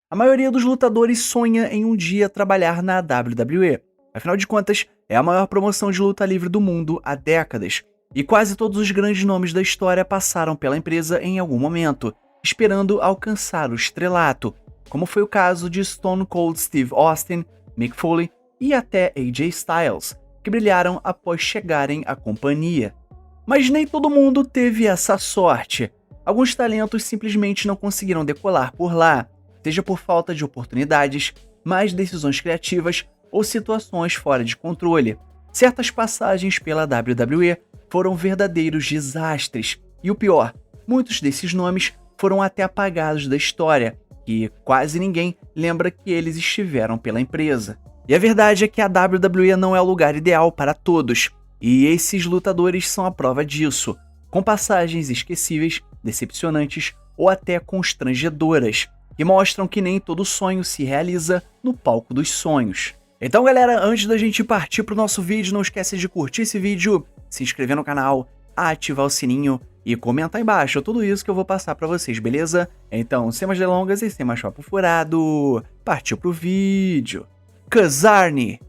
A maioria dos lutadores sonha em um dia trabalhar na WWE. Afinal de contas, é a maior promoção de luta livre do mundo há décadas. E quase todos os grandes nomes da história passaram pela empresa em algum momento, esperando alcançar o estrelato, como foi o caso de Stone Cold Steve Austin, Mick Foley e até AJ Styles, que brilharam após chegarem à companhia. Mas nem todo mundo teve essa sorte. Alguns talentos simplesmente não conseguiram decolar por lá, seja por falta de oportunidades, más decisões criativas ou situações fora de controle. Certas passagens pela WWE foram verdadeiros desastres, e o pior, muitos desses nomes foram até apagados da história, e quase ninguém lembra que eles estiveram pela empresa. E a verdade é que a WWE não é o lugar ideal para todos, e esses lutadores são a prova disso, com passagens esquecíveis, decepcionantes ou até constrangedoras, que mostram que nem todo sonho se realiza no palco dos sonhos. Então galera, antes da gente partir pro nosso vídeo, não esquece de curtir esse vídeo, se inscrever no canal, ativar o sininho e comentar aí embaixo tudo isso que eu vou passar pra vocês, beleza? Então, sem mais delongas e sem mais papo furado, partiu pro vídeo. Kazarni.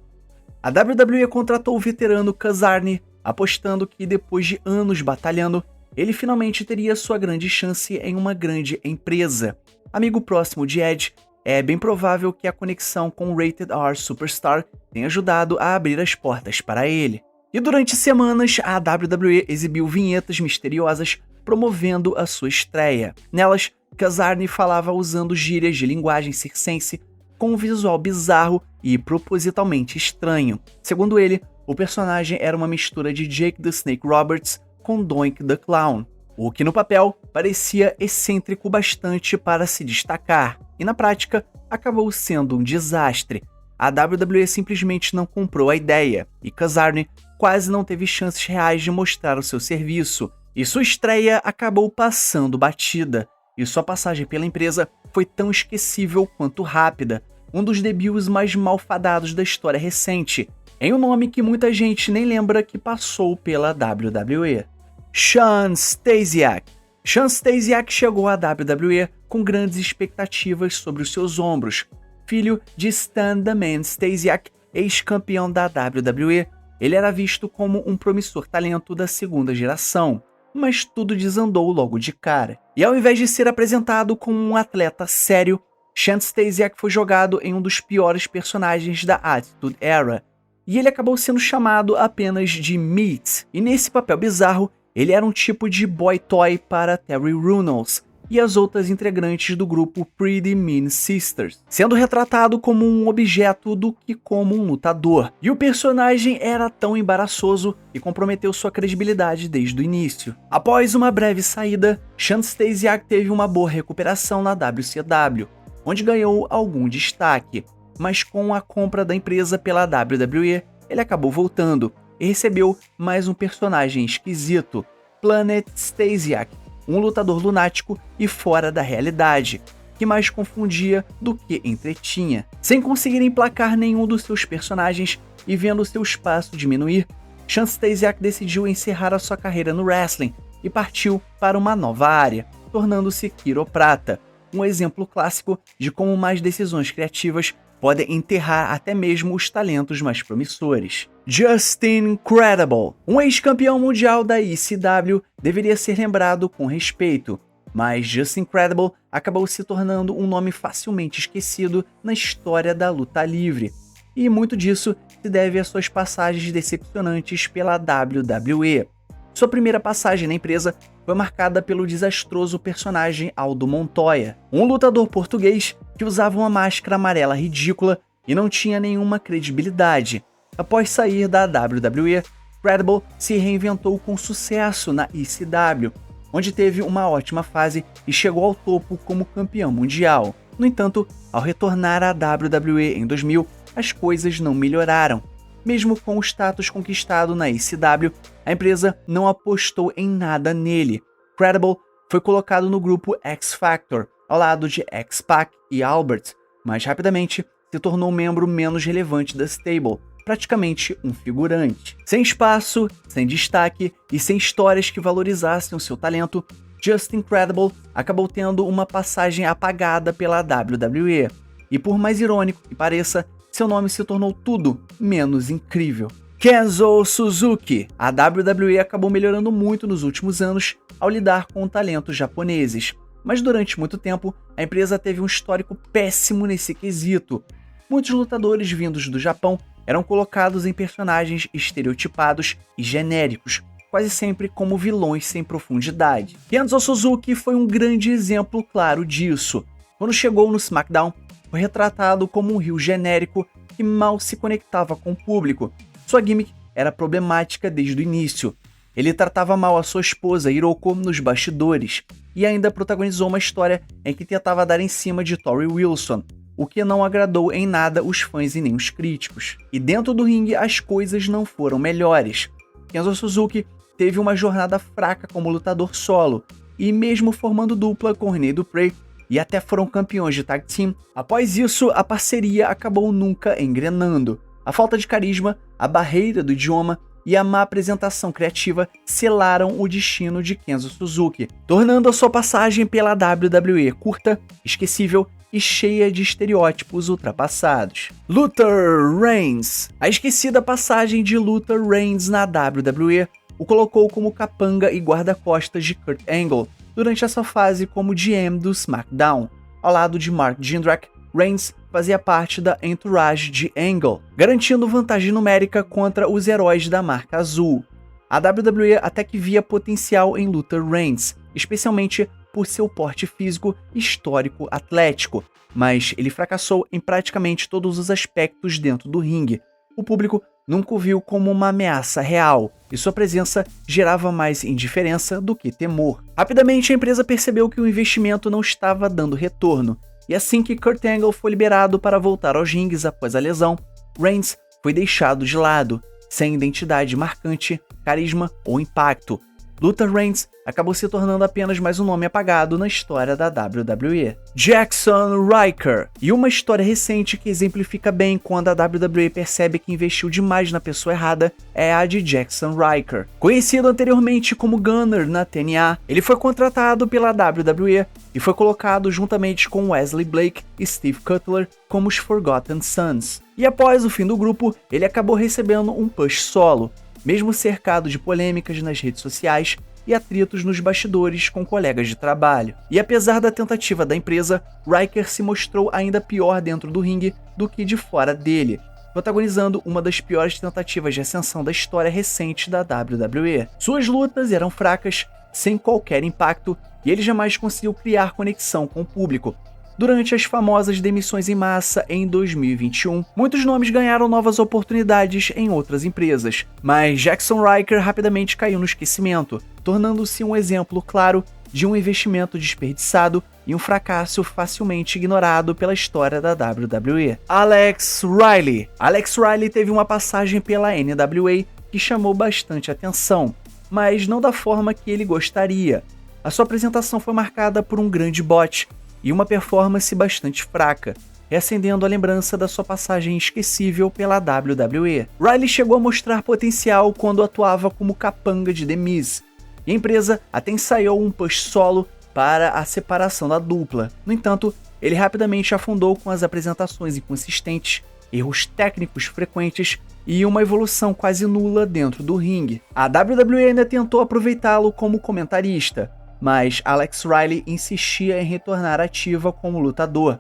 A WWE contratou o veterano Kazarni, apostando que depois de anos batalhando, ele finalmente teria sua grande chance em uma grande empresa. Amigo próximo de Edge, é bem provável que a conexão com o Rated R Superstar tenha ajudado a abrir as portas para ele. E durante semanas, a WWE exibiu vinhetas misteriosas promovendo a sua estreia. Nelas, Kazarni falava usando gírias de linguagem circense com um visual bizarro e propositalmente estranho. Segundo ele, o personagem era uma mistura de Jake the Snake Roberts com Doink the Clown, o que no papel parecia excêntrico bastante para se destacar, e na prática acabou sendo um desastre. A WWE simplesmente não comprou a ideia, e Kazarni quase não teve chances reais de mostrar o seu serviço, e sua estreia acabou passando batida, e sua passagem pela empresa foi tão esquecível quanto rápida, um dos debuts mais malfadados da história recente, em um nome que muita gente nem lembra que passou pela WWE. Shawn Stasiak. Shawn Stasiak chegou à WWE com grandes expectativas sobre os seus ombros. Filho de Stan The Man Stasiak, ex-campeão da WWE, ele era visto como um promissor talento da segunda geração, mas tudo desandou logo de cara. E ao invés de ser apresentado como um atleta sério, Shawn Stasiak foi jogado em um dos piores personagens da Attitude Era, e ele acabou sendo chamado apenas de Meat, e nesse papel bizarro, ele era um tipo de boy toy para Terry Runnels e as outras integrantes do grupo Pretty Mean Sisters, sendo retratado como um objeto do que como um lutador. E o personagem era tão embaraçoso que comprometeu sua credibilidade desde o início. Após uma breve saída, Shawn Stasiak teve uma boa recuperação na WCW, onde ganhou algum destaque, mas com a compra da empresa pela WWE, ele acabou voltando e recebeu mais um personagem esquisito, Planet Stasiak, um lutador lunático e fora da realidade, que mais confundia do que entretinha. Sem conseguir emplacar nenhum dos seus personagens e vendo seu espaço diminuir, Shawn Stasiak decidiu encerrar a sua carreira no wrestling e partiu para uma nova área, tornando-se quiroprata, um exemplo clássico de como mais decisões criativas podem enterrar até mesmo os talentos mais promissores. Justin Credible. Um ex-campeão mundial da ECW deveria ser lembrado com respeito, mas Justin Credible acabou se tornando um nome facilmente esquecido na história da luta livre, e muito disso se deve às suas passagens decepcionantes pela WWE. Sua primeira passagem na empresa foi marcada pelo desastroso personagem Aldo Montoya, um lutador português que usava uma máscara amarela ridícula e não tinha nenhuma credibilidade. Após sair da WWE, Credible se reinventou com sucesso na ECW, onde teve uma ótima fase e chegou ao topo como campeão mundial. No entanto, ao retornar à WWE em 2000, as coisas não melhoraram. Mesmo com o status conquistado na ECW, a empresa não apostou em nada nele. Credible foi colocado no grupo X Factor, ao lado de X-Pac e Albert, mas rapidamente se tornou um membro menos relevante da stable, praticamente um figurante. Sem espaço, sem destaque e sem histórias que valorizassem o seu talento, Justin Credible acabou tendo uma passagem apagada pela WWE, e por mais irônico que pareça, seu nome se tornou tudo menos incrível. Kenzo Suzuki. A WWE acabou melhorando muito nos últimos anos ao lidar com talentos japoneses, mas durante muito tempo a empresa teve um histórico péssimo nesse quesito. Muitos lutadores vindos do Japão eram colocados em personagens estereotipados e genéricos, quase sempre como vilões sem profundidade. Kenzo Suzuki foi um grande exemplo claro disso. Quando chegou no SmackDown, foi retratado como um heel genérico que mal se conectava com o público. Sua gimmick era problemática desde o início. Ele tratava mal a sua esposa, Hiroko, nos bastidores, e ainda protagonizou uma história em que tentava dar em cima de Torrie Wilson, o que não agradou em nada os fãs e nem os críticos. E dentro do ringue as coisas não foram melhores. Kenzo Suzuki teve uma jornada fraca como lutador solo, e mesmo formando dupla com Rene Dupree, e até foram campeões de tag team, após isso a parceria acabou nunca engrenando. A falta de carisma, a barreira do idioma e a má apresentação criativa selaram o destino de Kenzo Suzuki, tornando a sua passagem pela WWE curta, esquecível e cheia de estereótipos ultrapassados. Luther Reigns. A esquecida passagem de Luther Reigns na WWE o colocou como capanga e guarda-costas de Kurt Angle durante essa fase como GM do SmackDown. Ao lado de Mark Jindrak, Reigns fazia parte da entourage de Angle, garantindo vantagem numérica contra os heróis da marca azul. A WWE até que via potencial em Luther Reigns, especialmente por seu porte físico histórico atlético, mas ele fracassou em praticamente todos os aspectos dentro do ringue. O público nunca o viu como uma ameaça real, e sua presença gerava mais indiferença do que temor. Rapidamente a empresa percebeu que o investimento não estava dando retorno, e assim que Kurt Angle foi liberado para voltar aos rings após a lesão, Reigns foi deixado de lado, sem identidade marcante, carisma ou impacto. Luther Reigns acabou se tornando apenas mais um nome apagado na história da WWE. Jaxson Ryker. E uma história recente que exemplifica bem quando a WWE percebe que investiu demais na pessoa errada é a de Jaxson Ryker. Conhecido anteriormente como Gunner na TNA, ele foi contratado pela WWE e foi colocado juntamente com Wesley Blake e Steve Cutler como os Forgotten Sons. E após o fim do grupo, ele acabou recebendo um push solo, mesmo cercado de polêmicas nas redes sociais e atritos nos bastidores com colegas de trabalho. E apesar da tentativa da empresa, Ryker se mostrou ainda pior dentro do ringue do que de fora dele, protagonizando uma das piores tentativas de ascensão da história recente da WWE. Suas lutas eram fracas, sem qualquer impacto, e ele jamais conseguiu criar conexão com o público. Durante as famosas demissões em massa em 2021, muitos nomes ganharam novas oportunidades em outras empresas, mas Jaxson Ryker rapidamente caiu no esquecimento, tornando-se um exemplo claro de um investimento desperdiçado e um fracasso facilmente ignorado pela história da WWE. Alex Riley. Alex Riley teve uma passagem pela NWA que chamou bastante atenção, mas não da forma que ele gostaria. A sua apresentação foi marcada por um grande botch e uma performance bastante fraca, reacendendo a lembrança da sua passagem esquecível pela WWE. Riley chegou a mostrar potencial quando atuava como capanga de The Miz, e a empresa até ensaiou um push solo para a separação da dupla. No entanto, ele rapidamente afundou com as apresentações inconsistentes, erros técnicos frequentes e uma evolução quase nula dentro do ringue. A WWE ainda tentou aproveitá-lo como comentarista, mas Alex Riley insistia em retornar ativa como lutador.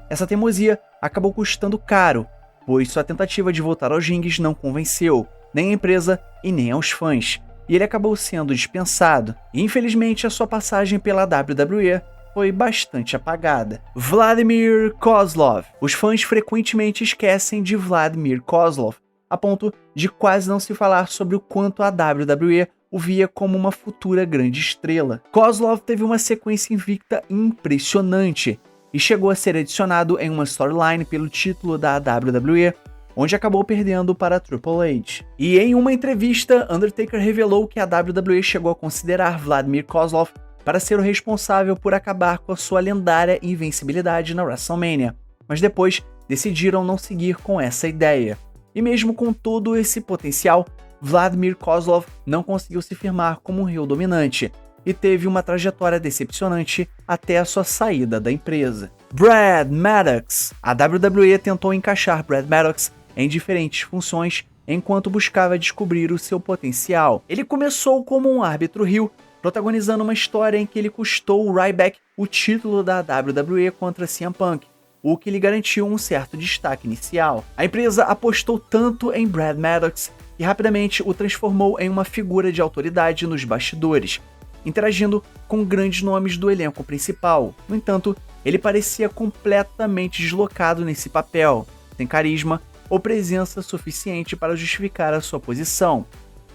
Essa teimosia acabou custando caro, pois sua tentativa de voltar aos rings não convenceu, nem a empresa e nem aos fãs, e ele acabou sendo dispensado. E, infelizmente, a sua passagem pela WWE foi bastante apagada. Vladimir Kozlov. Os fãs frequentemente esquecem de Vladimir Kozlov, a ponto de quase não se falar sobre o quanto a WWE o via como uma futura grande estrela. Kozlov teve uma sequência invicta impressionante e chegou a ser adicionado em uma storyline pelo título da WWE, onde acabou perdendo para Triple H. E em uma entrevista, Undertaker revelou que a WWE chegou a considerar Vladimir Kozlov para ser o responsável por acabar com a sua lendária invencibilidade na WrestleMania, mas depois decidiram não seguir com essa ideia. E mesmo com todo esse potencial, Vladimir Kozlov não conseguiu se firmar como um heel dominante, e teve uma trajetória decepcionante até a sua saída da empresa. Brad Maddox. A WWE tentou encaixar Brad Maddox em diferentes funções enquanto buscava descobrir o seu potencial. Ele começou como um árbitro heel, protagonizando uma história em que ele custou o Ryback o título da WWE contra CM Punk, o que lhe garantiu um certo destaque inicial. A empresa apostou tanto em Brad Maddox que rapidamente o transformou em uma figura de autoridade nos bastidores, interagindo com grandes nomes do elenco principal. No entanto, ele parecia completamente deslocado nesse papel, sem carisma ou presença suficiente para justificar a sua posição.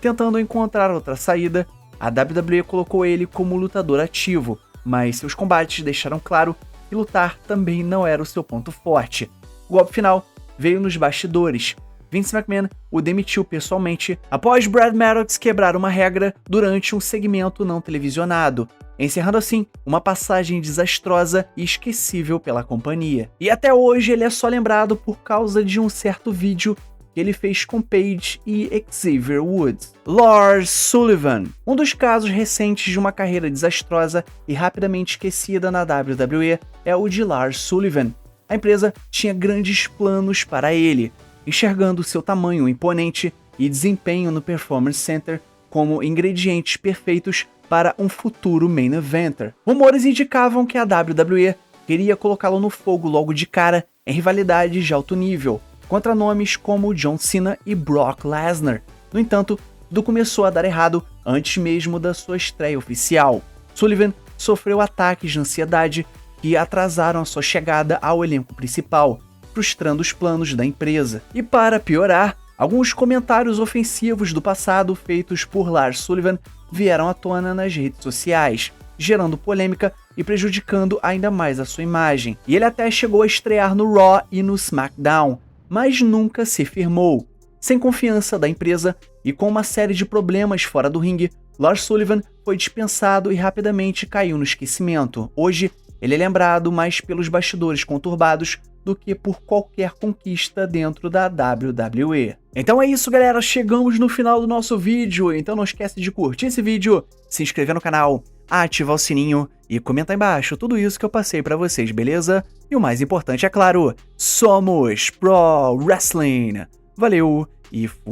Tentando encontrar outra saída, a WWE colocou ele como lutador ativo, mas seus combates deixaram claro que lutar também não era o seu ponto forte. O golpe final veio nos bastidores. Vince McMahon o demitiu pessoalmente após Brad Maddox quebrar uma regra durante um segmento não televisionado, encerrando assim uma passagem desastrosa e esquecível pela companhia. E até hoje ele é só lembrado por causa de um certo vídeo que ele fez com Paige e Xavier Woods. Lars Sullivan. Um dos casos recentes de uma carreira desastrosa e rapidamente esquecida na WWE é o de Lars Sullivan. A empresa tinha grandes planos para ele, enxergando seu tamanho imponente e desempenho no Performance Center como ingredientes perfeitos para um futuro main eventer. Rumores indicavam que a WWE queria colocá-lo no fogo logo de cara em rivalidades de alto nível, contra nomes como John Cena e Brock Lesnar. No entanto, tudo começou a dar errado antes mesmo da sua estreia oficial. Sullivan sofreu ataques de ansiedade que atrasaram a sua chegada ao elenco principal, frustrando os planos da empresa. E para piorar, alguns comentários ofensivos do passado feitos por Lars Sullivan vieram à tona nas redes sociais, gerando polêmica e prejudicando ainda mais a sua imagem. E ele até chegou a estrear no Raw e no SmackDown, mas nunca se firmou. Sem confiança da empresa e com uma série de problemas fora do ringue, Lars Sullivan foi dispensado e rapidamente caiu no esquecimento. Hoje, ele é lembrado mais pelos bastidores conturbados do que por qualquer conquista dentro da WWE. Então é isso, galera, chegamos no final do nosso vídeo, então não esquece de curtir esse vídeo, se inscrever no canal, ativar o sininho e comentar aí embaixo tudo isso que eu passei pra vocês, beleza? E o mais importante, é claro, somos Pro Wrestling! Valeu e fui!